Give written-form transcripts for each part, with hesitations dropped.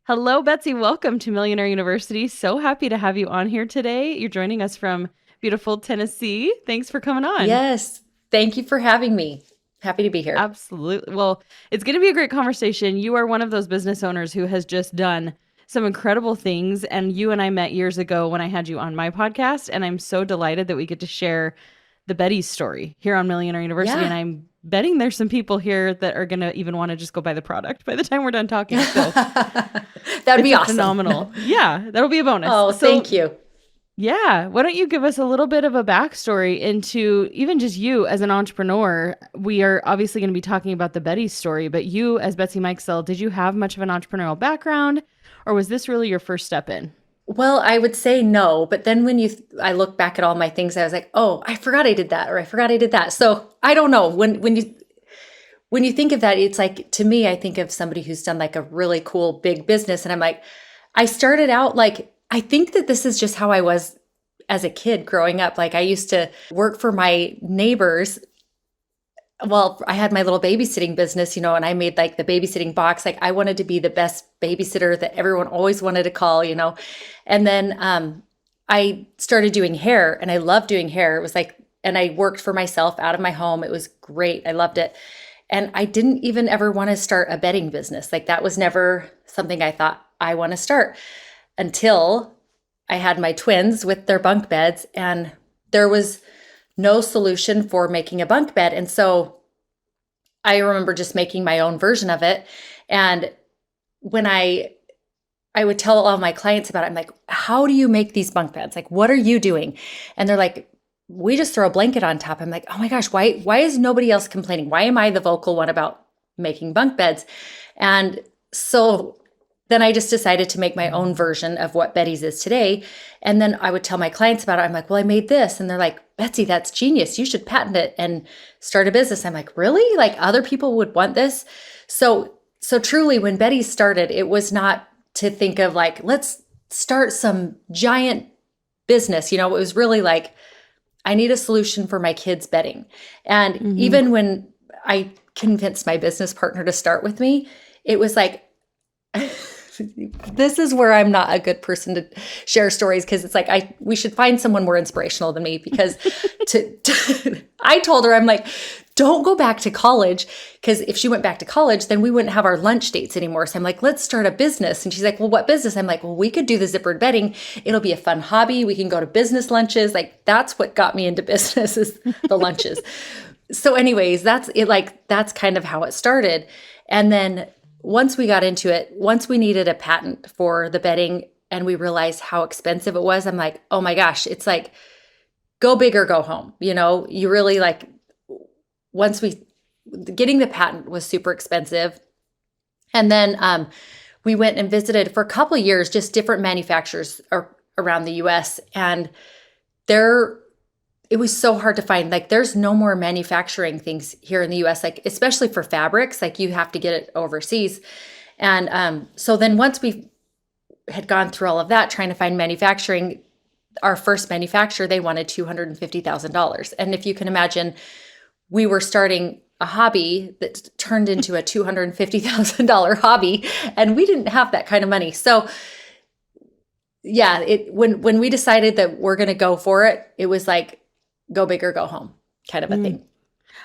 Hello, Betsy. Welcome to Millionaire University. So happy to have you on here today. You're joining us from beautiful Tennessee. Thanks for coming on. Yes. Thank you for having me. Happy to be here. Absolutely. Well, it's going to be a great conversation. You are one of those business owners who has just done some incredible things. And you and I met years ago when I had you on my podcast. And I'm so delighted that we get to share the Beddy story here on Millionaire University. And Yeah. I'm betting there's some people here that are going to even want to just go buy the product by the time we're done talking. So That'd it's be a awesome. phenomenal. Yeah, that'll be a bonus. Oh, So thank you. yeah. Why don't you give us a little bit of a backstory into even just you as an entrepreneur? We are obviously going to be talking about the Betty story, but you as Betsy Mikesell, did you have much of an entrepreneurial background or was this really your first step in? Well, I would say no, but then I look back at all my things, I was like, oh, I forgot I did that, or I forgot I did that. So I don't know. When you think of that, it's like, to me, I think of somebody who's done like a really cool big business, and I'm like, I started out like, I think that this is just how I was as a kid growing up. Like I used to work for my neighbors. Well, I had my little babysitting business, and I made like the babysitting box. Like I wanted to be the best babysitter that everyone always wanted to call. And then I started doing hair, and I loved doing hair. It was like, and I worked for myself out of my home. It was great. I loved it. And I didn't even ever want to start a bedding business. Like that was never something I thought I want to start until I had my twins with their bunk beds, and there was no solution for making a bunk bed. And so I remember just making my own version of it. And when I would tell all my clients about it, I'm like, how do you make these bunk beds? Like, what are you doing? And they're like, we just throw a blanket on top. I'm like, oh my gosh, why is nobody else complaining? Why am I the vocal one about making bunk beds? And so then I just decided to make my own version of what Beddy's is today. And then I would tell my clients about it. I'm like, well, I made this. And they're like, Betsy, that's genius. You should patent it and start a business. I'm like, really? Like other people would want this? So truly when Beddy started, it was not to think of like, let's start some giant business. It was really like, I need a solution for my kids' bedding. And even when I convinced my business partner to start with me, it was like, this is where I'm not a good person to share stories, because it's like we should find someone more inspirational than me, because I told her, I'm like, don't go back to college, because if she went back to college, then we wouldn't have our lunch dates anymore. So I'm like, let's start a business. And she's like, well, what business? I'm like, well, we could do the zippered bedding. It'll be a fun hobby. We can go to business lunches. Like that's what got me into business, is the lunches. So anyways, that's it. Like that's kind of how it started. And then once we got into it, once we needed a patent for the bedding and we realized how expensive it was, I'm like, oh my gosh, it's like, go big or go home. You really like, getting the patent was super expensive. And then we went and visited for a couple of years, just different manufacturers around the US. And it was so hard to find. Like there's no more manufacturing things here in the US, like especially for fabrics, like you have to get it overseas. And so then once we had gone through all of that, trying to find manufacturing, our first manufacturer, they wanted $250,000. And if you can imagine, we were starting a hobby that turned into a $250,000 hobby, and we didn't have that kind of money. So yeah, when we decided that we're going to go for it, it was like, go big or go home kind of a thing.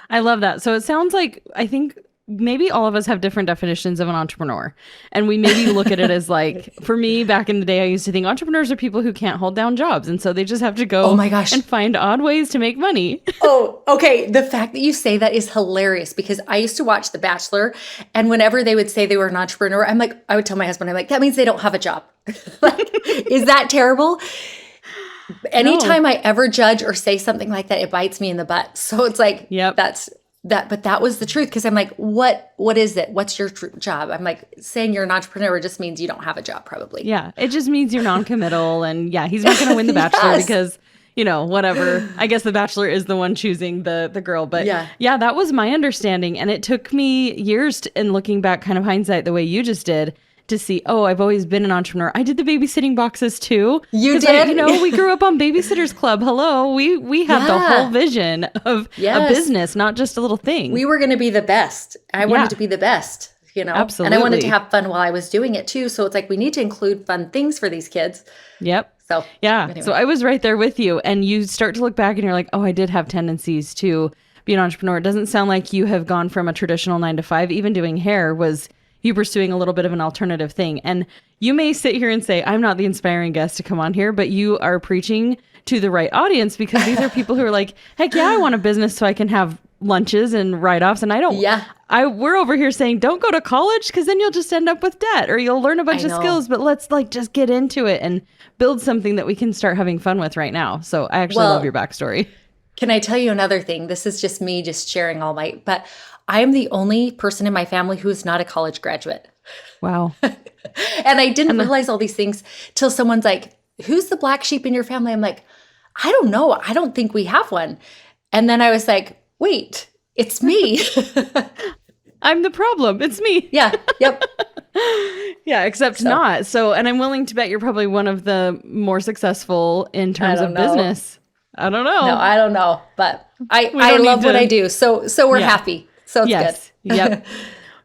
I love that. So it sounds like, I think maybe all of us have different definitions of an entrepreneur. And we maybe look at it as like, for me, back in the day, I used to think entrepreneurs are people who can't hold down jobs. And so they just have to go Oh my gosh. and find odd ways to make money. Oh, okay. The fact that you say that is hilarious, because I used to watch The Bachelor, and whenever they would say they were an entrepreneur, I would tell my husband, I'm like, that means they don't have a job. Like, is that terrible? Anytime I ever judge or say something like that, it bites me in the butt. So it's like, Yep. but that was the truth. Cause I'm like, what is it? What's your job? I'm like, saying you're an entrepreneur just means you don't have a job probably. Yeah. It just means you're non-committal. And yeah, he's not going to win The Bachelor Yes. because, whatever. I guess The Bachelor is the one choosing the girl. But yeah, that was my understanding. And it took me years in looking back, kind of hindsight, the way you just did, to see, oh, I've always been an entrepreneur. I did the babysitting boxes too. You did? We grew up on Babysitters Club. Hello. We had the whole vision of a business, not just a little thing. We were going to be the best. I wanted to be the best. And I wanted to Absolutely. have fun while I was doing it too. So it's like, we need to include fun things for these kids. Yep. So Yeah. anyway. So I was right there with you. And you start to look back and you're like, oh, I did have tendencies to be an entrepreneur. It doesn't sound like you have gone from a traditional 9 to 5. Even doing hair was you pursuing a little bit of an alternative thing. And you may sit here and say, I'm not the inspiring guest to come on here, but you are preaching to the right audience, because these are people who are like, heck yeah, I want a business so I can have lunches and write-offs. And I don't, Yeah. we're over here saying, don't go to college, because then you'll just end up with debt, or you'll learn a bunch of skills, but let's like just get into it and build something that we can start having fun with right now. So I actually love your backstory. Can I tell you another thing? This is just me just sharing but I am the only person in my family who is not a college graduate. Wow. And I didn't realize all these things till someone's like, who's the black sheep in your family? I'm like, I don't know. I don't think we have one. And then I was like, wait, it's me. I'm the problem. It's me. Yeah. Yep. Yeah, except not. So, and I'm willing to bet you're probably one of the more successful in terms of business. I don't know. No, I don't know. But I don't love need what to- I do. So we're happy. So it's Yes. good. Yep.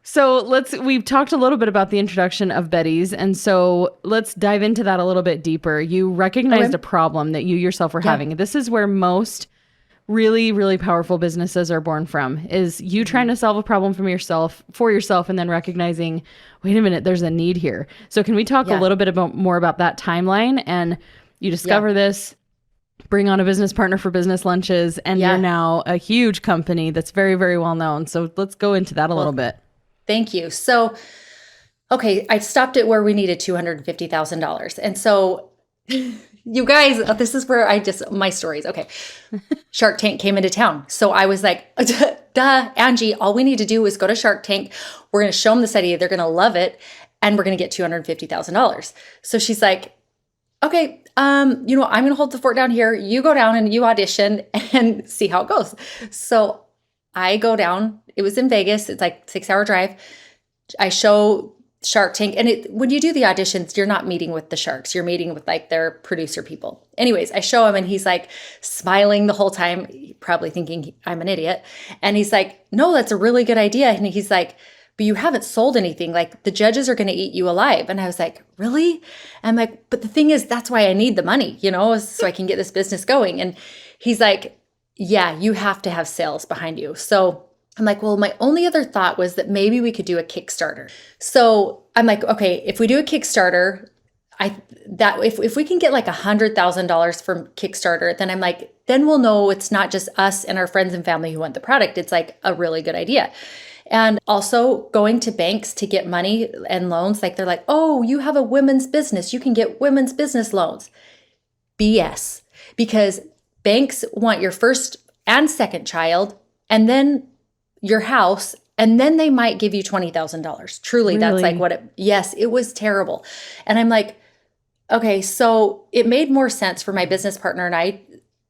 So we've talked a little bit about the introduction of Beddy's. And so let's dive into that a little bit deeper. You recognized a problem that you yourself were having. This is where most really, really powerful businesses are born from, is you trying to solve a problem for yourself, and then recognizing, wait a minute, there's a need here. So can we talk a little bit more about that timeline? And you discover this, bring on a business partner for business lunches, and you're now a huge company that's very, very well known. So let's go into that a little bit. Thank you. So, okay, I stopped it where we needed $250,000. And so you guys, this is where my stories. Okay. Shark Tank came into town. So I was like, duh, Angie, all we need to do is go to Shark Tank. We're going to show them this idea. They're going to love it. And we're going to get $250,000. So she's like, okay, I'm going to hold the fort down here. You go down and you audition and see how it goes. So I go down. It was in Vegas. It's like 6-hour drive. I show Shark Tank. And when you do the auditions, you're not meeting with the sharks. You're meeting with like their producer people. Anyways, I show him and he's like smiling the whole time, probably thinking I'm an idiot. And he's like, no, that's a really good idea. And he's like, but you haven't sold anything. Like the judges are going to eat you alive. And I was like, really? I'm like, but the thing is, that's why I need the money, so I can get this business going. And he's like, yeah, you have to have sales behind you. So I'm like, well, my only other thought was that maybe we could do a Kickstarter. So I'm like, okay, if we do a Kickstarter, if we can get like $100,000 from Kickstarter, then I'm like, then we'll know it's not just us and our friends and family who want the product. It's like a really good idea. And also going to banks to get money and loans. Like they're like, oh, you have a women's business. You can get women's business loans. BS. Because banks want your first and second child and then your house, and then they might give you $20,000. Truly, that's like yes, it was terrible. And I'm like, okay, so it made more sense for my business partner and I.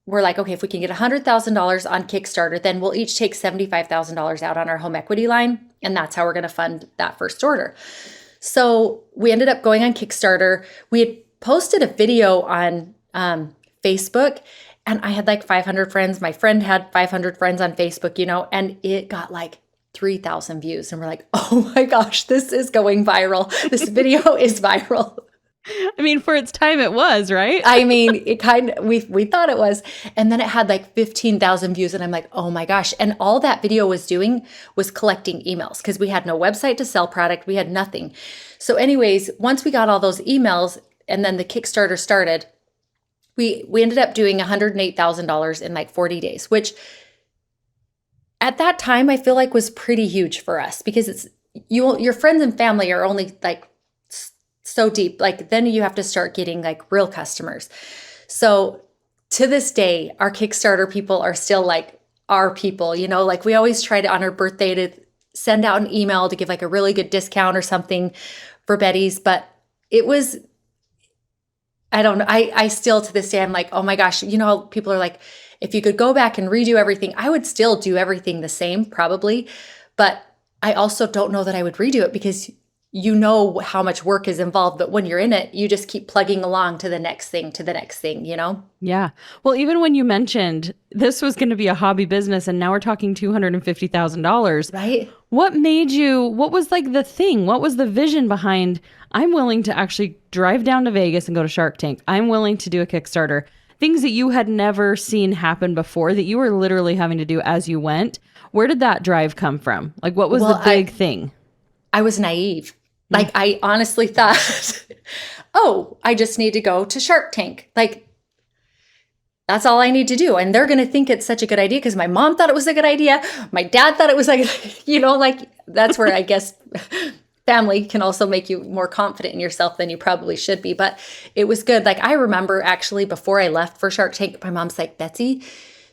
We're like, okay, if we can get $100,000 on Kickstarter, then we'll each take $75,000 out on our home equity line. And that's how we're going to fund that first order. So we ended up going on Kickstarter. We had posted a video on Facebook, and I had like 500 friends. My friend had 500 friends on Facebook, and it got like 3,000 views. And we're like, oh my gosh, this is going viral. This video is viral. I mean, for its time, it was, right? I mean, we thought it was. And then it had like 15,000 views. And I'm like, oh my gosh. And all that video was doing was collecting emails because we had no website to sell product. We had nothing. So anyways, once we got all those emails and then the Kickstarter started, we ended up doing $108,000 in like 40 days, which at that time I feel like was pretty huge for us because it's your friends and family are only like so deep. Like then you have to start getting like real customers. So to this day, our Kickstarter people are still like our people, like we always try to on our birthday to send out an email to give like a really good discount or something for Beddy's. But it was, I don't know. I still to this day, I'm like, oh my gosh, how people are like, if you could go back and redo everything, I would still do everything the same probably. But I also don't know that I would redo it because you know how much work is involved, but when you're in it, you just keep plugging along to the next thing, to the next thing, you know? Yeah. Well, even when you mentioned this was going to be a hobby business and now we're talking $250,000, Right? what was like the thing? What was the vision behind, I'm willing to actually drive down to Vegas and go to Shark Tank. I'm willing to do a Kickstarter. Things that you had never seen happen before that you were literally having to do as you went. Where did that drive come from? Like, what was the big thing? I was naive. Like, I honestly thought, oh, I just need to go to Shark Tank. Like, that's all I need to do. And they're going to think it's such a good idea because my mom thought it was a good idea. My dad thought it was like, you know, like that's where I guess family can also make you more confident in yourself than you probably should be. But it was good. Like, I remember actually before I left for Shark Tank, my mom's like, Betsy,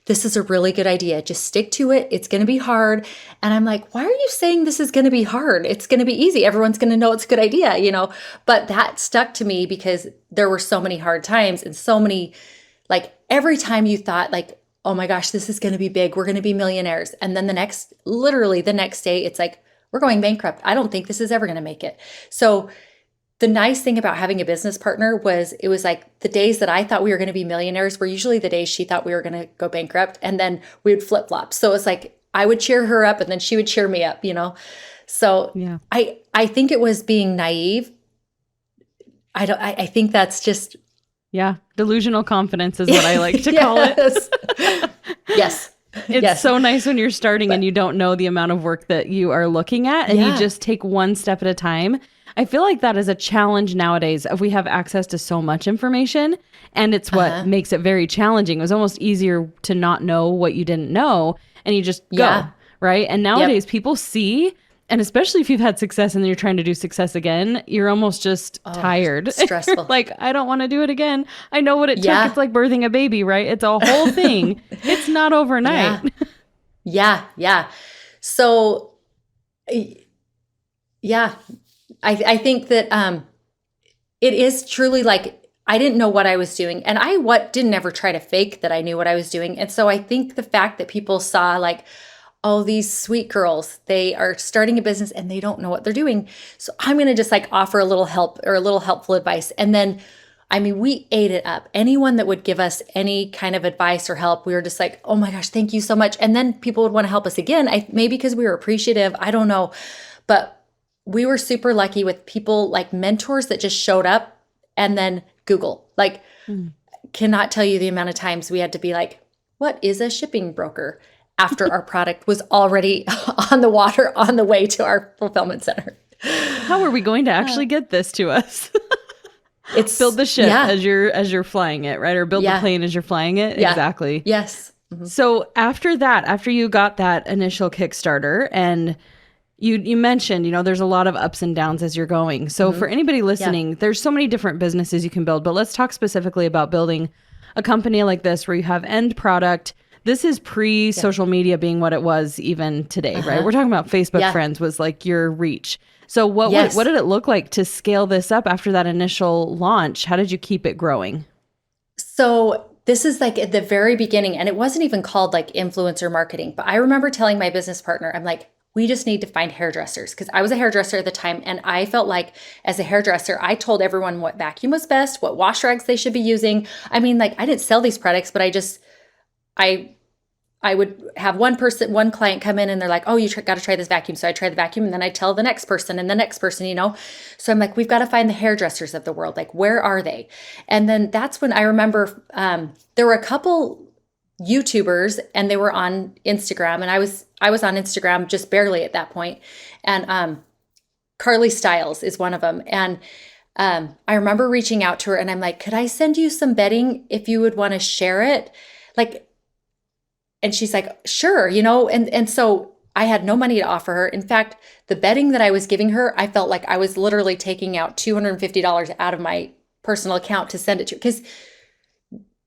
this is a really good idea. Just stick to it. It's going to be hard. And I'm like, why are you saying this is going to be hard? It's going to be easy. Everyone's going to know it's a good idea, you know? But that stuck to me because there were so many hard times and so many, like every time you thought like, oh my gosh, this is going to be big. We're going to be millionaires. And then literally the next day, it's like, we're going bankrupt. I don't think this is ever going to make it. So the nice thing about having a business partner was it was like the days that I thought we were going to be millionaires were usually the days she thought we were going to go bankrupt. And then we would flip flop. So it's like I would cheer her up and then she would cheer me up, you know? So Yeah. I think it was being naive. I think that's just. Yeah. Delusional confidence is what I like to call it. Yes. It's so nice when you're starting and you don't know the amount of work that you are looking at and you just take one step at a time. I feel like that is a challenge nowadays. We have access to so much information and it's what makes it very challenging. It was almost easier to not know what you didn't know and you just go, right? And nowadays people see, and especially if you've had success and then you're trying to do success again, you're almost just tired. Stressful. Like, I don't want to do it again. I know what it took. It's like birthing a baby, right? It's a whole thing. It's not overnight. Yeah. So, yeah. I think that it is truly like I didn't know what I was doing, and I didn't ever try to fake that I knew what I was doing. And so I think the fact that people saw like, oh, these sweet girls, they are starting a business and they don't know what they're doing. So I'm going to just like offer a little help or a little helpful advice. And then, I mean, we ate it up. Anyone that would give us any kind of advice or help, we were just like, oh my gosh, thank you so much. And then people would want to help us again. Maybe because we were appreciative. I don't know. But we were super lucky with people like mentors that just showed up and then Google. Like, cannot tell you the amount of times we had to be like, what is a shipping broker? After our product was already on the water on the way to our fulfillment center. How are we going to actually get this to us? It's build the ship as you're flying it, right? Or build the plane as you're flying it. Yeah. Exactly. Yes. Mm-hmm. So after you got that initial Kickstarter and you mentioned, you know, there's a lot of ups and downs as you're going. So for anybody listening, there's so many different businesses you can build, but let's talk specifically about building a company like this where you have end product. This is pre-social media being what it was even today, right? We're talking about Facebook friends was like your reach. So what did it look like to scale this up after that initial launch? How did you keep it growing? So this is like at the very beginning, and it wasn't even called like influencer marketing, but I remember telling my business partner, I'm like, we just need to find hairdressers because I was a hairdresser at the time. And I felt like as a hairdresser, I told everyone what vacuum was best, what wash rags they should be using. I mean, like I didn't sell these products, but I would have one client come in and they're like, oh, you got to try this vacuum. So I try the vacuum and then I tell the next person and the next person, you know? So I'm like, we've got to find the hairdressers of the world. Like, where are they? And then that's when I remember there were a couple YouTubers and they were on Instagram and I was on Instagram just barely at that point. And Carly Stiles is one of them. And I remember reaching out to her and I'm like, could I send you some bedding if you would want to share it? Like, and she's like, sure, you know, and so I had no money to offer her. In fact, the bedding that I was giving her, I felt like I was literally taking out $250 out of my personal account to send it to her because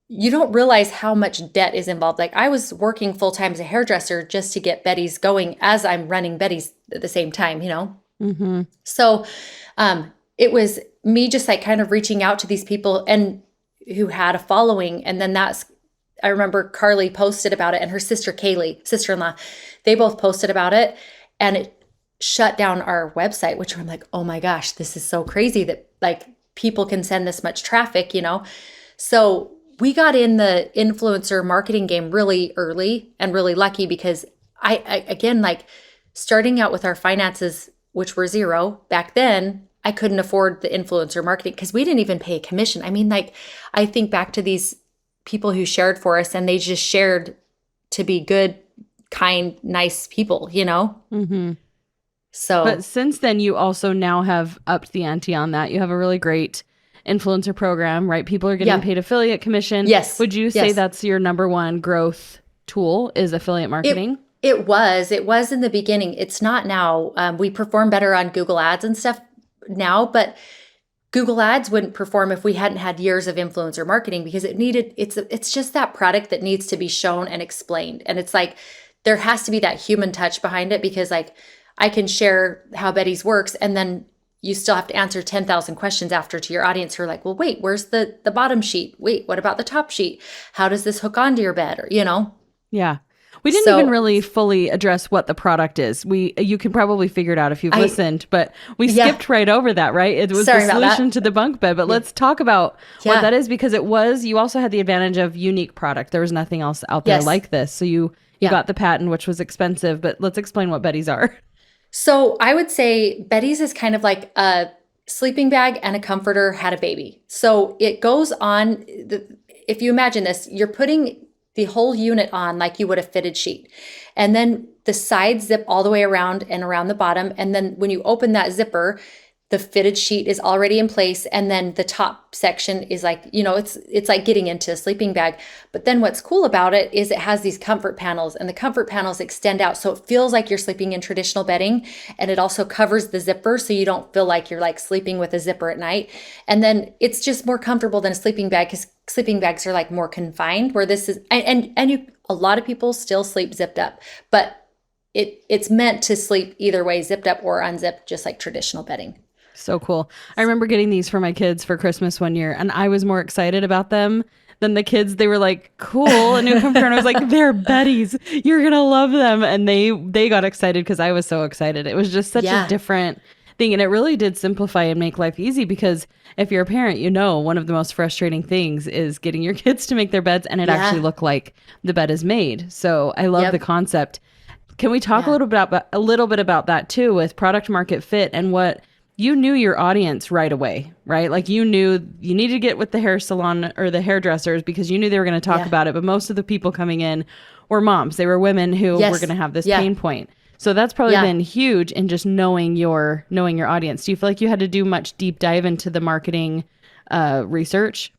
you don't realize how much debt is involved. Like I was working full time as a hairdresser just to get Beddy's going as I'm running Beddy's at the same time, you know? Mm-hmm. So it was me just like kind of reaching out to these people and who had a following. And then I remember Carly posted about it and her sister Kaylee, sister-in-law, they both posted about it. And shut down our website, which I'm like, oh my gosh, this is so crazy that like people can send this much traffic, So we got in the influencer marketing game really early and really lucky because I again, like starting out with our finances, which were zero back then, I couldn't afford the influencer marketing because we didn't even pay a commission. I mean, like, I think back to these people who shared for us and they just shared to be good, kind, nice people. Mm-hmm. So, But since then, you also now have upped the ante on that. You have a really great influencer program, right? People are getting yeah, paid affiliate commission. yes, Would you say yes. that's your number one growth tool is affiliate marketing? It was in the beginning. It's not now. We perform better on Google Ads and stuff now, but Google Ads wouldn't perform if we hadn't had years of influencer marketing because it's just that product that needs to be shown and explained. And it's like there has to be that human touch behind it because like I can share how Beddy's works and then you still have to answer 10,000 questions after to your audience who are like, well, wait, where's the bottom sheet? Wait, what about the top sheet? How does this hook onto your bed? Or. Yeah. We didn't even So really fully address what the product is. You can probably figure it out if you've I, listened, but we yeah, skipped right over that, right? It was the sorry about solution that. to the bunk bed, but let's talk about what Yeah. that is because you also had the advantage of unique product. There was nothing else out there Yes. like this. So you Yeah. got the patent, which was expensive, but let's explain what Beddy's are. So I would say Beddy's is kind of like a sleeping bag and a comforter had a baby. So it goes on, if you imagine this, you're putting the whole unit on like you would a fitted sheet. And then the sides zip all the way around and around the bottom. And then when you open that zipper, the fitted sheet is already in place. And then the top section is like, it's like getting into a sleeping bag. But then what's cool about it is it has these comfort panels and the comfort panels extend out. So it feels like you're sleeping in traditional bedding. And it also covers the zipper. So you don't feel like you're like sleeping with a zipper at night. And then it's just more comfortable than a sleeping bag because sleeping bags are like more confined where this is, a lot of people still sleep zipped up, but it's meant to sleep either way, zipped up or unzipped, just like traditional bedding. So cool. I remember getting these for my kids for Christmas one year, and I was more excited about them than the kids. They were like, cool, a new comforter. And I was like, they're Beddy's. You're going to love them. And they got excited because I was so excited. It was just such a different thing. And it really did simplify and make life easy because if you're a parent, one of the most frustrating things is getting your kids to make their beds and it actually look like the bed is made. So I love the concept. Can we talk a little bit about that too with product market fit and what you knew your audience right away, right? Like you knew you needed to get with the hair salon or the hairdressers because you knew they were going to talk about it. But most of the people coming in were moms. They were women who were going to have this pain point. So that's probably been huge in just knowing your audience. Do you feel like you had to do much deep dive into the marketing research?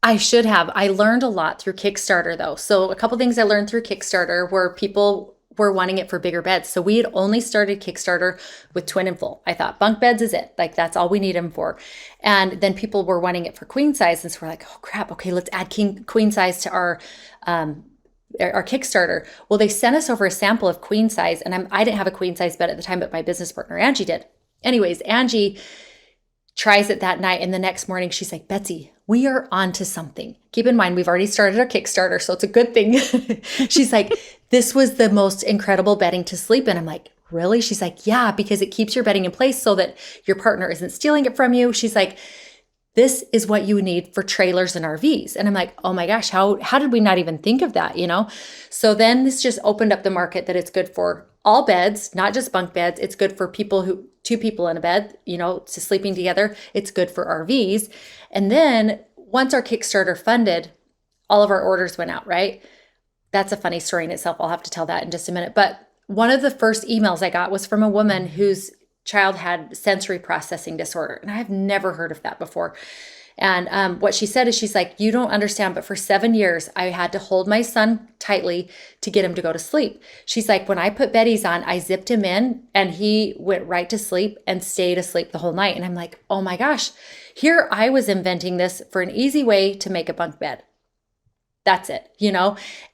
I should have. I learned a lot through Kickstarter though. So a couple things I learned through Kickstarter were people were wanting it for bigger beds. So we had only started Kickstarter with twin and full. I thought bunk beds is it. Like that's all we need them for. And then people were wanting it for queen size. And so we're like, oh crap. Okay, let's add queen size to our Kickstarter. Well, they sent us over a sample of queen size and I didn't have a queen size bed at the time, but my business partner, Angie, did. Anyways, Angie tries it that night. And the next morning she's like, Betsy, we are on to something. Keep in mind, we've already started our Kickstarter, so it's a good thing. She's like, this was the most incredible bedding to sleep in. I'm like, really? She's like, yeah, because it keeps your bedding in place so that your partner isn't stealing it from you. She's like, this is what you need for trailers and RVs. And I'm like, oh my gosh, how did we not even think of that, So then this just opened up the market that it's good for all beds, not just bunk beds. It's good for two people in a bed, to sleeping together. It's good for RVs. And then once our Kickstarter funded, all of our orders went out, right? That's a funny story in itself. I'll have to tell that in just a minute. But one of the first emails I got was from a woman whose child had sensory processing disorder. And I've never heard of that before. And what she said is she's like, you don't understand, but for 7 years, I had to hold my son tightly to get him to go to sleep. She's like, when I put Beddy's on, I zipped him in and he went right to sleep and stayed asleep the whole night. And I'm like, oh my gosh, here I was inventing this for an easy way to make a bunk bed. That's it,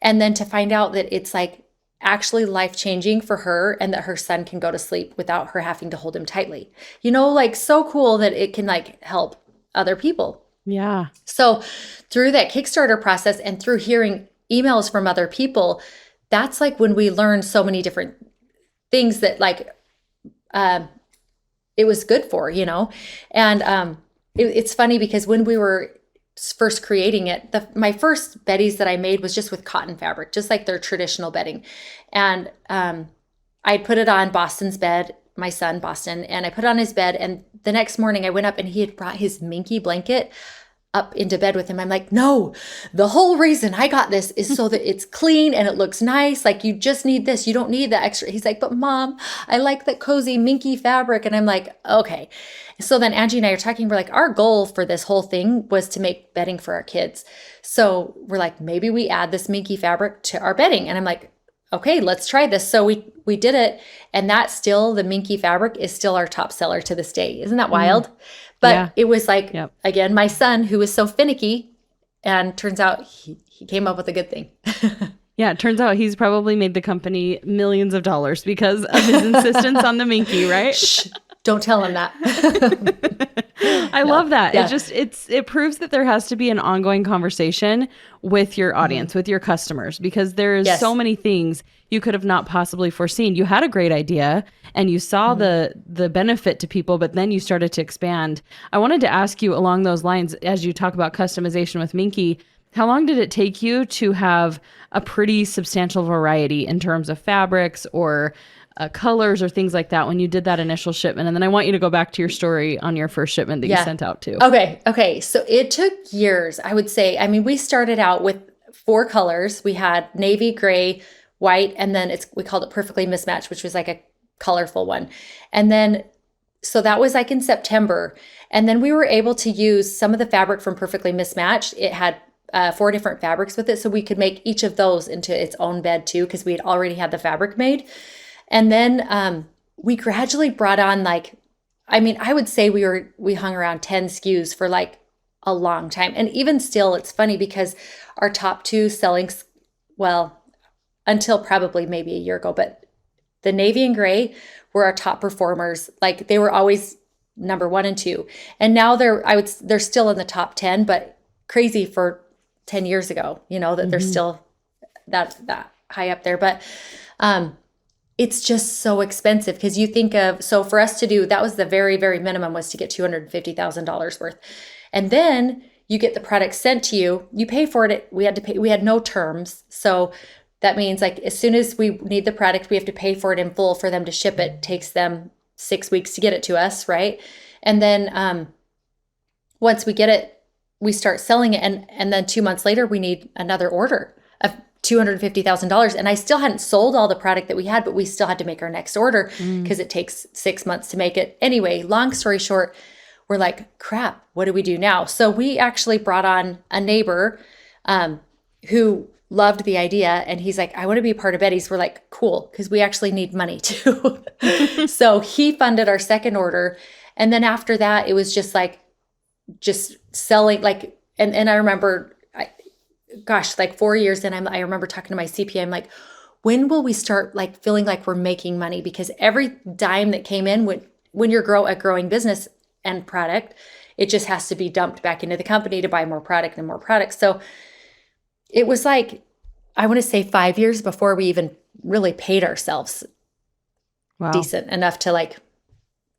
And then to find out that it's like actually life-changing for her and that her son can go to sleep without her having to hold him tightly. Like so cool that it can like help other people. Yeah. So through that Kickstarter process and through hearing emails from other people, that's like when we learned so many different things that like it was good for, and it's funny because when we were first creating it, my first Beddies that I made was just with cotton fabric, just like their traditional bedding. And I put it on Boston's bed, my son, Boston, and I put it on his bed. And the next morning I went up and he had brought his minky blanket up into bed with him. I'm like, no, the whole reason I got this is so that it's clean and it looks nice. Like, you just need this. You don't need the extra. He's like, but Mom, I like that cozy minky fabric. And I'm like, okay. So then Angie and I are talking. We're like, our goal for this whole thing was to make bedding for our kids. So we're like, maybe we add this minky fabric to our bedding. And I'm like, okay, let's try this. So we did it. And the minky fabric is still our top seller to this day. Isn't that wild? But it was like, again, my son, who was so finicky, and turns out he came up with a good thing. Yeah, it turns out he's probably made the company millions of dollars because of his insistence on the minky, right? Shh, don't tell him that. I love that. Yeah. It proves that there has to be an ongoing conversation with your audience, with your customers, because there's so many things you could have not possibly foreseen. You had a great idea and you saw the benefit to people, but then you started to expand. I wanted to ask you along those lines, as you talk about customization with Minky, how long did it take you to have a pretty substantial variety in terms of fabrics or colors or things like that when you did that initial shipment? And then I want you to go back to your story on your first shipment that you sent out to. Okay. So it took years, I would say. I mean, we started out with 4 colors. We had navy, gray, white, and then we called it Perfectly Mismatched, which was like a colorful one. And then, so that was like in September. And then we were able to use some of the fabric from Perfectly Mismatched. It had 4 different fabrics with it. So we could make each of those into its own bed too, because we had already had the fabric made. And then we gradually brought on I would say we hung around 10 SKUs for like a long time. And even still, it's funny because our top 2 selling, until probably maybe a year ago, but the navy and gray were our top performers. Like, they were always number 1 and 2. And now they're still in the top 10, but crazy for 10 years ago, that they're still that high up there. But it's just so expensive because you think of, so for us to do, that was the very, very minimum, was to get $250,000 worth. And then you get the product sent to you, you pay for it. We had no terms. So that means like, as soon as we need the product, we have to pay for it in full for them to ship it. It takes them 6 weeks to get it to us. Right. And then once we get it, we start selling it. And then 2 months later, we need another order of $250,000. And I still hadn't sold all the product that we had, but we still had to make our next order because it takes 6 months to make it. Anyway, long story short, we're like, crap, what do we do now? So we actually brought on a neighbor who loved the idea. And he's like, I want to be a part of Beddy's. We're like, cool, because we actually need money too. So he funded our second order. And then after that, it was just selling, like, and I remember, like 4 years in, I remember talking to my CPA. I'm like, when will we start like feeling like we're making money? Because every dime that came in, when you're a growing business and product, it just has to be dumped back into the company to buy more product and more products. So it was like, I want to say 5 years before we even really paid ourselves decent enough to like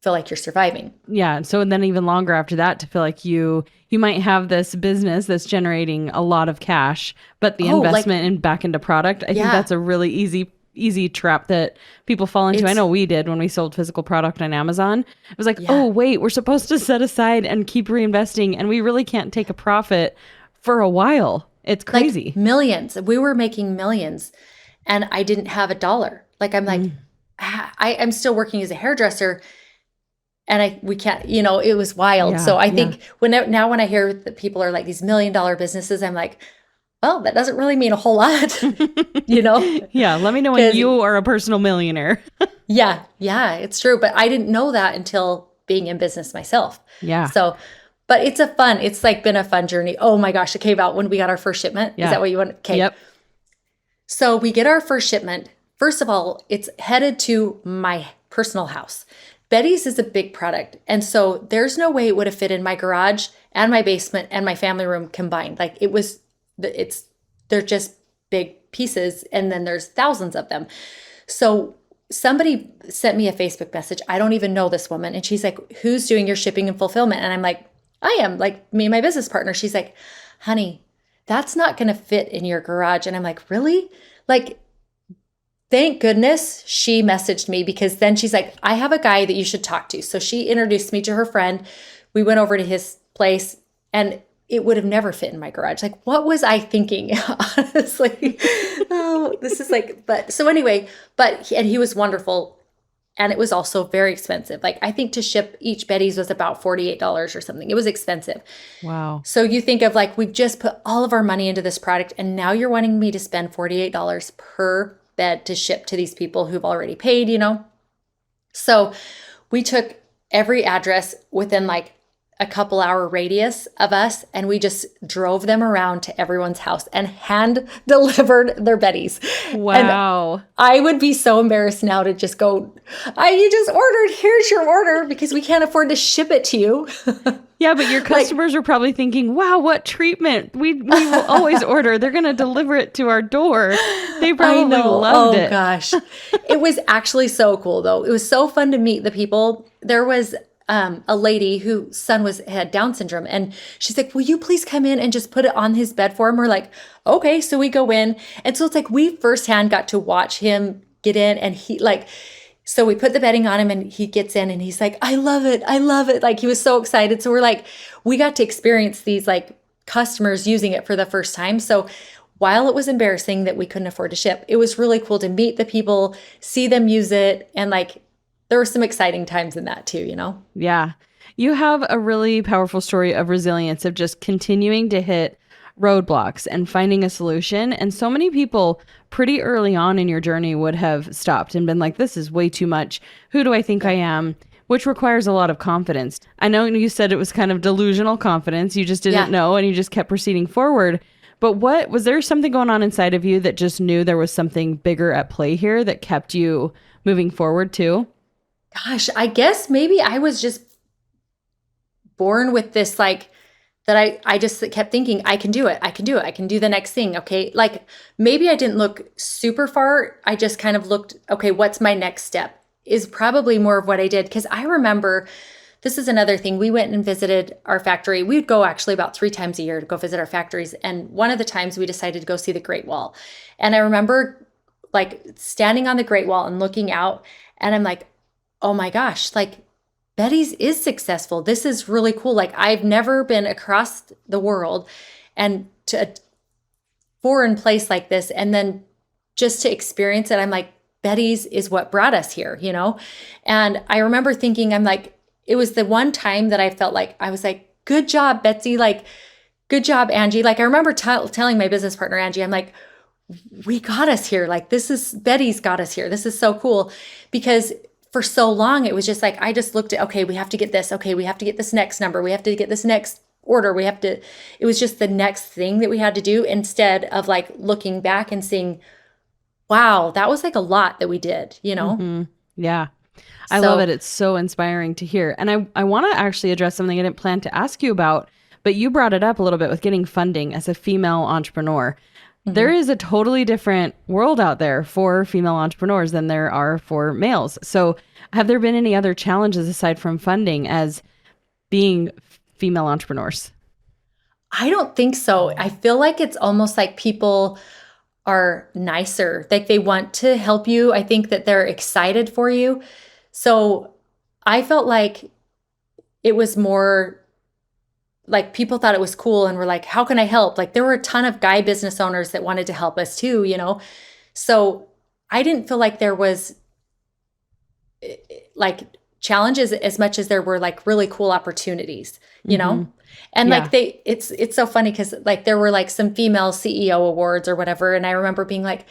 feel like you're surviving. Yeah. So then even longer after that to feel like you might have this business that's generating a lot of cash, but the investment back into product, I think that's a really easy trap that people fall into. I know we did when we sold physical product on Amazon. It was like, oh, wait, we're supposed to set aside and keep reinvesting, and we really can't take a profit for a while. It's crazy. Like millions. We were making millions and I didn't have $1. Like, I'm like, I'm still working as a hairdresser and we can't, it was wild. So I think when I hear that people are like these $1 million businesses, I'm like, well, that doesn't really mean a whole lot, Yeah. Let me know when you are a personal millionaire. Yeah, it's true. But I didn't know that until being in business myself. Yeah. So, but it's like been a fun journey. Oh my gosh. Okay. About when we got our first shipment. Yeah. Is that what you want? Okay. Yep. So we get our first shipment. First of all, it's headed to my personal house. Beddy's is a big product. And so there's no way it would have fit in my garage and my basement and my family room combined. Like they're just big pieces. And then there's thousands of them. So somebody sent me a Facebook message. I don't even know this woman. And she's like, who's doing your shipping and fulfillment? And I'm like, I am, like, me and my business partner. She's like, honey, that's not going to fit in your garage. And I'm like, really? Like, thank goodness she messaged me, because then she's like, I have a guy that you should talk to. So she introduced me to her friend. We went over to his place, and it would have never fit in my garage. Like, what was I thinking? Honestly, oh, this is like, but so anyway, and he was wonderful. And it was also very expensive. Like, I think to ship each Beddy's was about $48 or something. It was expensive. Wow. So you think of, like, we've just put all of our money into this product, and now you're wanting me to spend $48 per bed to ship to these people who've already paid, you know? So we took every address within like a couple hour radius of us, and we just drove them around to everyone's house and hand delivered their Beddy's. Wow. And I would be so embarrassed now to just go, you just ordered, here's your order, because we can't afford to ship it to you. Yeah, but your customers are probably thinking, wow, what treatment. We will always order. They're going to deliver it to our door. They probably loved it. Oh gosh. It was actually so cool though. It was so fun to meet the people. There was a lady whose son had Down syndrome, and she's like, will you please come in and just put it on his bed for him? We're like, okay. So we go in, and so it's like we firsthand got to watch him get in, and he like, so we put the bedding on him, and he gets in, and he's like, I love it. I love it. Like, he was so excited. So we're like, we got to experience these like customers using it for the first time. So while it was embarrassing that we couldn't afford to ship, it was really cool to meet the people, see them use it, and like, there were some exciting times in that too, you know? Yeah. You have a really powerful story of resilience, of just continuing to hit roadblocks and finding a solution. And so many people pretty early on in your journey would have stopped and been like, this is way too much. Who do I think I am? Which requires a lot of confidence. I know you said it was kind of delusional confidence. You just didn't know, and you just kept proceeding forward. But was there something going on inside of you that just knew there was something bigger at play here that kept you moving forward too? Gosh, I guess maybe I was just born with this, like, that I just kept thinking, I can do it. I can do it. I can do the next thing. Okay. Like, maybe I didn't look super far. I just kind of looked, okay, what's my next step is probably more of what I did. Cause I remember, this is another thing. We went and visited our factory. We would go actually about 3 times a year to go visit our factories. And one of the times we decided to go see the Great Wall. And I remember like standing on the Great Wall and looking out, and I'm like, oh my gosh, like, Beddy's is successful. This is really cool. Like, I've never been across the world and to a foreign place like this. And then just to experience it, I'm like, Beddy's is what brought us here, you know? And I remember thinking, I'm like, it was the one time that I felt like, I was like, good job, Betsy. Like, good job, Angie. Like, I remember telling my business partner, Angie, I'm like, we got us here. Like, Beddy's got us here. This is so cool. Because for so long, it was just like, I just looked at, okay, we have to get this. Okay, we have to get this next number. We have to get this next order. It was just the next thing that we had to do, instead of like looking back and seeing, wow, that was like a lot that we did, you know? Mm-hmm. Yeah. I love it. It's so inspiring to hear. And I want to actually address something I didn't plan to ask you about, but you brought it up a little bit with getting funding as a female entrepreneur. Mm-hmm. There is a totally different world out there for female entrepreneurs than there are for males. So have there been any other challenges aside from funding as being female entrepreneurs? I don't think so. I feel like it's almost like people are nicer. Like, they want to help you. I think that they're excited for you. So I felt like it was more like people thought it was cool and were like, how can I help? Like, there were a ton of guy business owners that wanted to help us too, you know? So I didn't feel like there was like challenges as much as there were like really cool opportunities, you know? And like it's so funny because like there were like some female CEO awards or whatever. And I remember being like,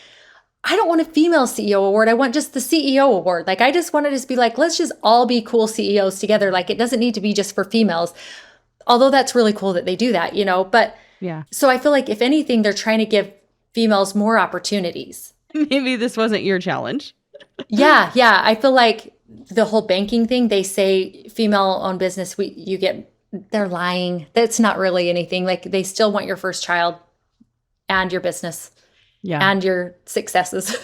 I don't want a female CEO award. I want just the CEO award. Like, I just wanted to be like, let's just all be cool CEOs together. Like, it doesn't need to be just for females. Although that's really cool that they do that, you know, but yeah. So I feel like if anything, they're trying to give females more opportunities. Maybe this wasn't your challenge. Yeah. I feel like the whole banking thing, they say female-owned business, they're lying. That's not really anything. Like, they still want your first child and your business. Yeah. and your successes.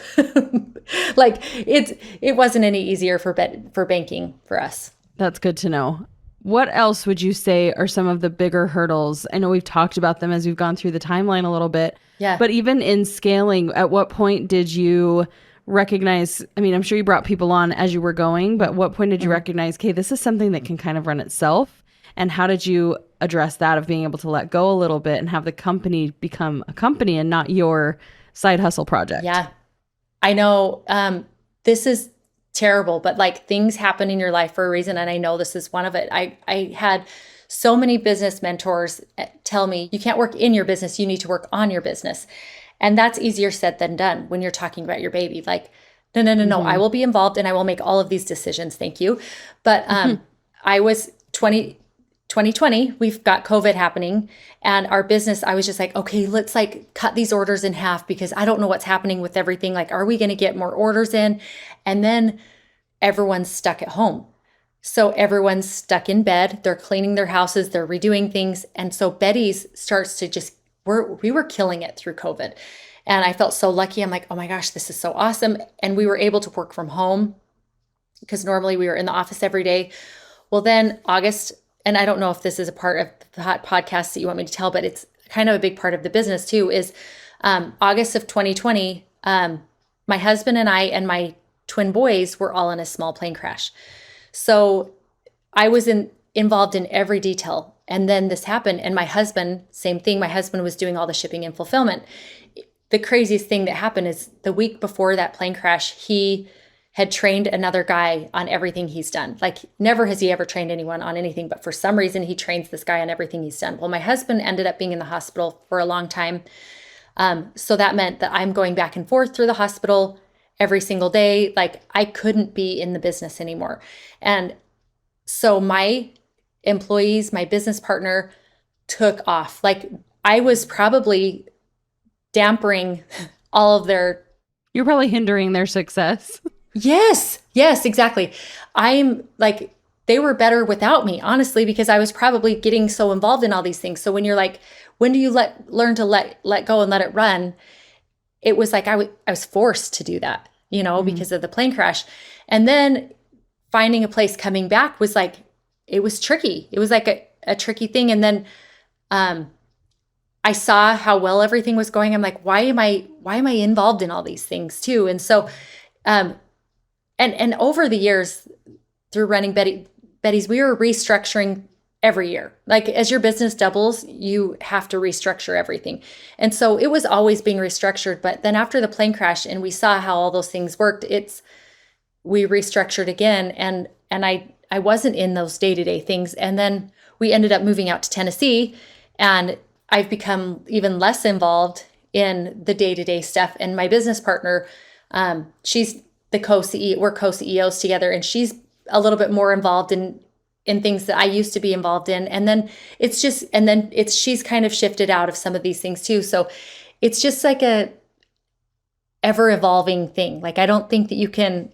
Like it wasn't any easier for banking for us. That's good to know. What else would you say are some of the bigger hurdles? I know we've talked about them as we've gone through the timeline a little bit, Yeah. but even in scaling, at what point did you recognize, I mean, I'm sure you brought people on as you were going, but what point did you recognize, okay, this is something that can kind of run itself? And how did you address that of being able to let go a little bit and have the company become a company and not your side hustle project? Yeah. I know this is terrible, but like things happen in your life for a reason. And I know this is one of it. I had so many business mentors tell me, you can't work in your business, you need to work on your business. And that's easier said than done when you're talking about your baby. Like, no, I will be involved and I will make all of these decisions. Thank you. But I was 2020, we've got COVID happening, and our business, I was just like, okay, let's like cut these orders in half because I don't know what's happening with everything. Like, are we going to get more orders in? And then everyone's stuck at home. So everyone's stuck in bed. They're cleaning their houses. They're redoing things. And so Beddy's starts to just, we were killing it through COVID. And I felt so lucky. I'm like, oh my gosh, this is so awesome. And we were able to work from home because normally we were in the office every day. Well, then August, and I don't know if this is a part of the podcast that you want me to tell, but it's kind of a big part of the business too, is August of 2020, my husband and I and my twin boys were all in a small plane crash. So I was involved in every detail. And then this happened. And my husband, same thing. My husband was doing all the shipping and fulfillment. The craziest thing that happened is the week before that plane crash, he had trained another guy on everything he's done. Like never has he ever trained anyone on anything, but for some reason he trains this guy on everything he's done. Well, my husband ended up being in the hospital for a long time. So that meant that I'm going back and forth through the hospital every single day. Like I couldn't be in the business anymore. And so my employees, my business partner took off. Like I was probably dampering all of their... You're probably hindering their success. Yes, exactly. I'm like, they were better without me, honestly, because I was probably getting so involved in all these things. So when you're like, when do you learn to let go and let it run? It was like I was forced to do that, because of the plane crash. And then finding a place coming back was like, it was tricky. It was like a tricky thing. And then I saw how well everything was going. I'm like, why am I involved in all these things too? And so, and over the years through running Beddy's, we were restructuring every year. Like as your business doubles, you have to restructure everything. And so it was always being restructured. But then after the plane crash and we saw how all those things worked, we restructured again. And I wasn't in those day-to-day things. And then we ended up moving out to Tennessee, and I've become even less involved in the day-to-day stuff. And my business partner, she's the co-CEO, we're co-CEOs together, and she's a little bit more involved in things that I used to be involved in. And then she's kind of shifted out of some of these things too. So it's just like a ever evolving thing. Like, I don't think that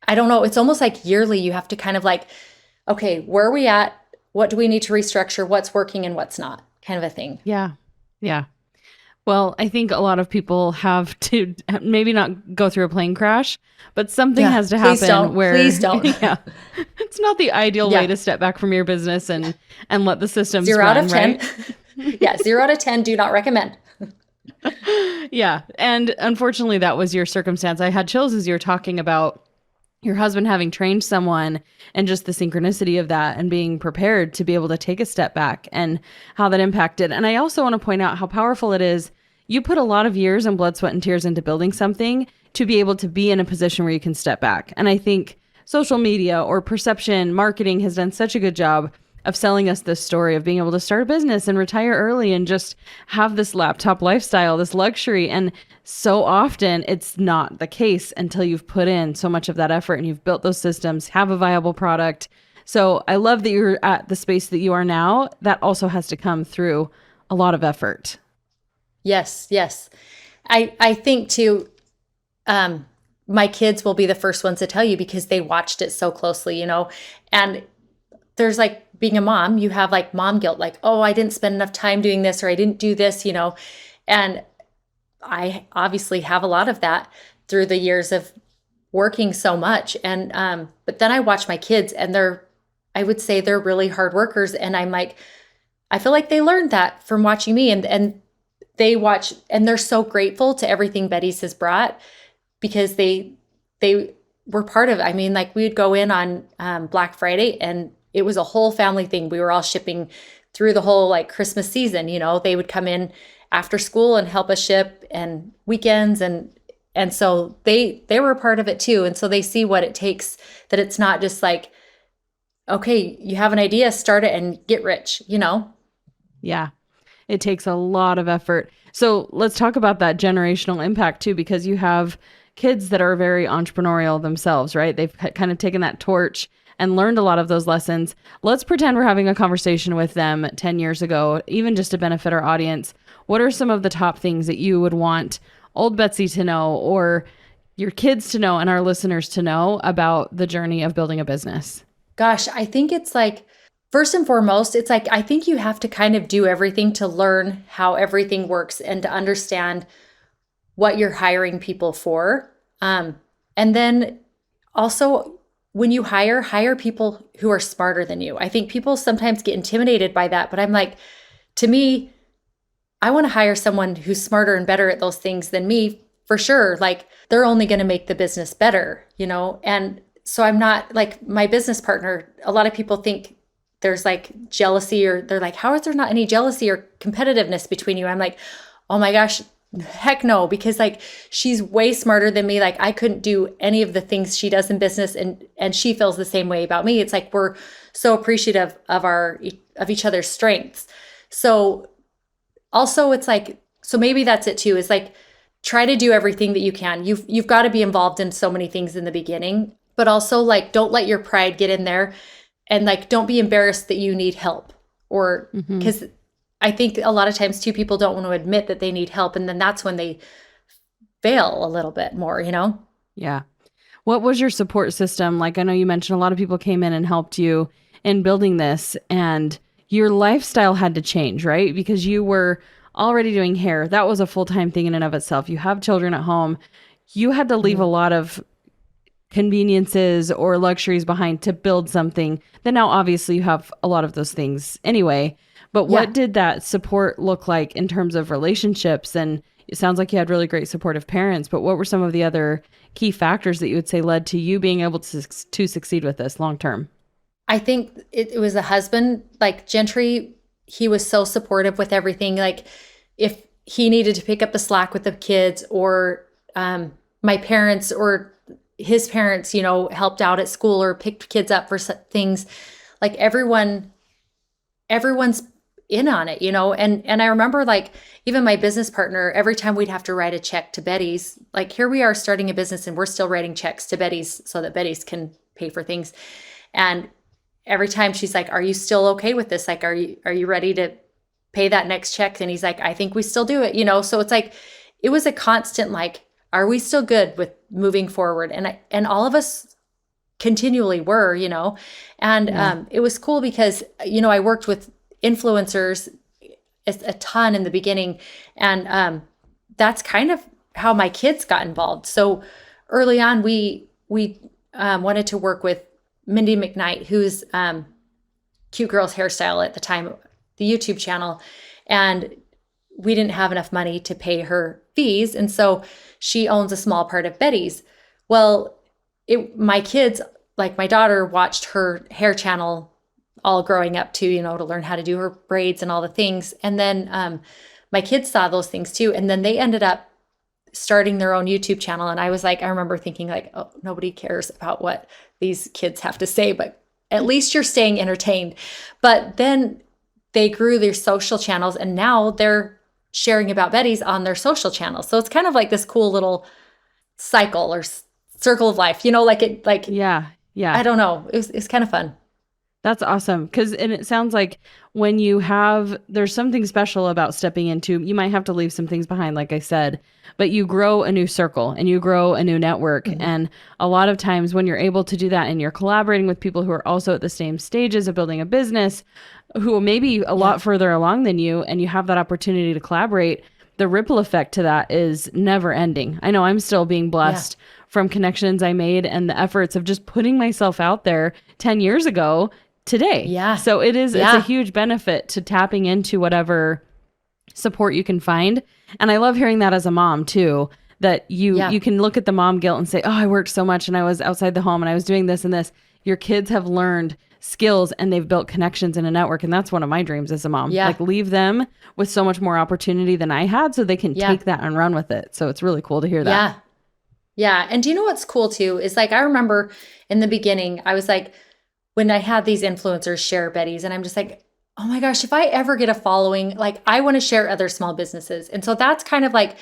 I don't know. It's almost like yearly you have to kind of like, okay, where are we at? What do we need to restructure? What's working and what's not, kind of a thing. Yeah. Yeah. Well, I think a lot of people have to maybe not go through a plane crash, but something has to happen Please don't. Yeah, it's not the ideal way to step back from your business and let the systems 0 run, out of 10. right? Yeah, 0 out of 10. Do not recommend. Yeah. And unfortunately, that was your circumstance. I had chills as you were talking about your husband having trained someone and just the synchronicity of that and being prepared to be able to take a step back and how that impacted. And I also want to point out how powerful it is. You put a lot of years and blood, sweat, and tears into building something to be able to be in a position where you can step back. And I think social media or perception marketing has done such a good job of selling us this story of being able to start a business and retire early and just have this laptop lifestyle, this luxury. And so often it's not the case until you've put in so much of that effort and you've built those systems, have a viable product. So I love that you're at the space that you are now. That also has to come through a lot of effort. Yes. I think too, my kids will be the first ones to tell you because they watched it so closely, and there's like, being a mom, you have like mom guilt, like, oh, I didn't spend enough time doing this, or I didn't do this, And I obviously have a lot of that through the years of working so much. And but then I watch my kids, and I would say they're really hard workers. And I'm like, I feel like they learned that from watching me, and they watch, and they're so grateful to everything Beddy's has brought, because they were part of it. I mean, like, we would go in on Black Friday, and it was a whole family thing. We were all shipping through the whole like Christmas season. They would come in after school and help us ship, and weekends, and so they were a part of it too. And so they see what it takes, that it's not just like, okay, you have an idea, start it and get rich. Yeah. It takes a lot of effort. So let's talk about that generational impact too, because you have kids that are very entrepreneurial themselves, right? They've kind of taken that torch and learned a lot of those lessons. Let's pretend we're having a conversation with them 10 years ago, even just to benefit our audience. What are some of the top things that you would want old Betsy to know, or your kids to know, and our listeners to know about the journey of building a business? Gosh, I think it's like, first and foremost, it's like, I think you have to kind of do everything to learn how everything works and to understand what you're hiring people for. And then also, when you hire people who are smarter than you. I think people sometimes get intimidated by that, but I'm like, to me, I want to hire someone who's smarter and better at those things than me, for sure. Like, they're only going to make the business better, And so I'm not like, my business partner, a lot of people think there's like jealousy, or they're like, how is there not any jealousy or competitiveness between you? I'm like, oh my gosh, heck no, because like, she's way smarter than me. Like, I couldn't do any of the things she does in business, and she feels the same way about me. It's like, we're so appreciative of each other's strengths. So also, it's like, so maybe that's it too, is like, try to do everything that you can. You've got to be involved in so many things in the beginning, but also like, don't let your pride get in there, and like, don't be embarrassed that you need help, or because I think a lot of times too, people don't want to admit that they need help, and then that's when they fail a little bit more, Yeah. What was your support system? Like, I know you mentioned a lot of people came in and helped you in building this, and your lifestyle had to change, right? Because you were already doing hair. That was a full-time thing in and of itself. You have children at home. You had to leave a lot of conveniences or luxuries behind to build something that now obviously you have a lot of those things anyway. But what did that support look like in terms of relationships? And it sounds like you had really great supportive parents, but what were some of the other key factors that you would say led to you being able to succeed with this long term? I think it was a husband, like Gentry. He was so supportive with everything. Like, if he needed to pick up the slack with the kids, or my parents or his parents, helped out at school or picked kids up for things, like everyone's in on it, and I remember, like, even my business partner, every time we'd have to write a check to Beddy's, like, here we are starting a business and we're still writing checks to Beddy's so that Beddy's can pay for things. And every time she's like, are you still okay with this? Like, are you ready to pay that next check? And he's like, I think we still do it, So it's like, it was a constant, like, are we still good with moving forward? And all of us continually were, and it was cool because, I worked with influencers a ton in the beginning, and that's kind of how my kids got involved. So early on, we wanted to work with Mindy McKnight, who's Cute Girls Hairstyle at the time, the YouTube channel, and we didn't have enough money to pay her fees, and so she owns a small part of Beddy's. Well, my kids, like my daughter, watched her hair channel all growing up too, to learn how to do her braids and all the things. And then my kids saw those things too, and then they ended up starting their own YouTube channel. And I was like, I remember thinking like, oh, nobody cares about what these kids have to say, but at least you're staying entertained. But then they grew their social channels, and now they're sharing about Beddy's on their social channels. So it's kind of like this cool little cycle or circle of life, Yeah. I don't know. It's kind of fun. That's awesome. And it sounds like when there's something special about stepping into, you might have to leave some things behind, like I said, but you grow a new circle and you grow a new network. Mm-hmm. And a lot of times when you're able to do that and you're collaborating with people who are also at the same stages of building a business, who may be a lot further along than you, and you have that opportunity to collaborate, the ripple effect to that is never ending. I know I'm still being blessed from connections I made and the efforts of just putting myself out there 10 years ago today. Yeah. So it's a huge benefit to tapping into whatever support you can find. And I love hearing that as a mom too, that you can look at the mom guilt and say, oh, I worked so much and I was outside the home and I was doing this and this. Your kids have learned skills and they've built connections in a network. And that's one of my dreams as a mom. Yeah. Like leave them with so much more opportunity than I had so they can take that and run with it. So it's really cool to hear that. Yeah. Yeah. And do you know what's cool too is like, I remember in the beginning, I was like, when I had these influencers share Beddy's and I'm just like, oh my gosh, if I ever get a following, like I want to share other small businesses. And so that's kind of like,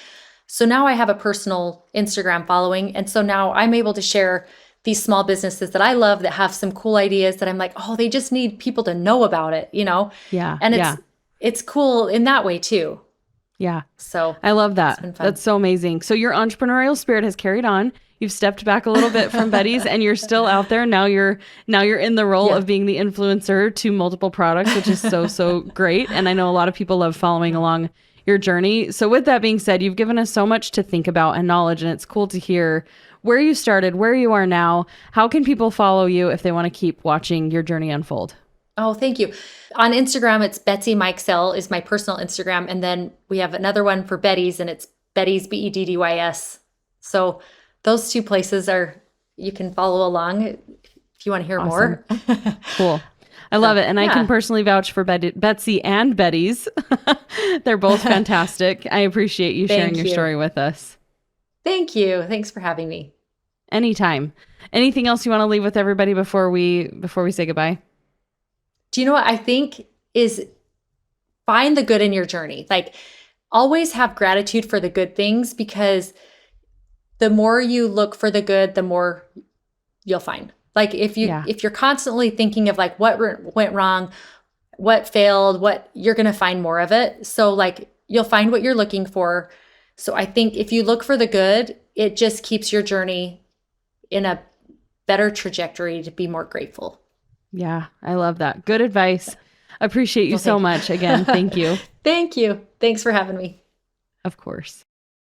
so now I have a personal Instagram following. And so now I'm able to share these small businesses that I love that have some cool ideas that I'm like, oh, they just need people to know about it, you know? Yeah. And it's cool in that way too. Yeah. So I love that. That's so amazing. So your entrepreneurial spirit has carried on. You've stepped back a little bit from Beddy's and you're still out there. Now you're in the role of being the influencer to multiple products, which is so great. And I know a lot of people love following along your journey. So with that being said, you've given us so much to think about and knowledge, and it's cool to hear where you started, where you are now. How can people follow you if they want to keep watching your journey unfold? Oh, thank you. On Instagram, it's Betsy Mikesell is my personal Instagram. And then we have another one for Beddy's and it's Beddy's Beddys. So those two places you can follow along if you want to hear more. Cool. I love it. And I can personally vouch for Betsy and Beddy's. They're both fantastic. I appreciate you sharing your story with us. Thank you. Thanks for having me. Anytime. Anything else you want to leave with everybody before we say goodbye? Do you know what I think is find the good in your journey? Like always have gratitude for the good things, because the more you look for the good, the more you'll find. Like if you're constantly thinking of like what went wrong, what failed, you're going to find more of it. So like you'll find what you're looking for. So I think if you look for the good, it just keeps your journey in a better trajectory to be more grateful. Yeah, I love that. Good advice. Appreciate you so much. Again, thank you. Thank you. Thanks for having me. Of course.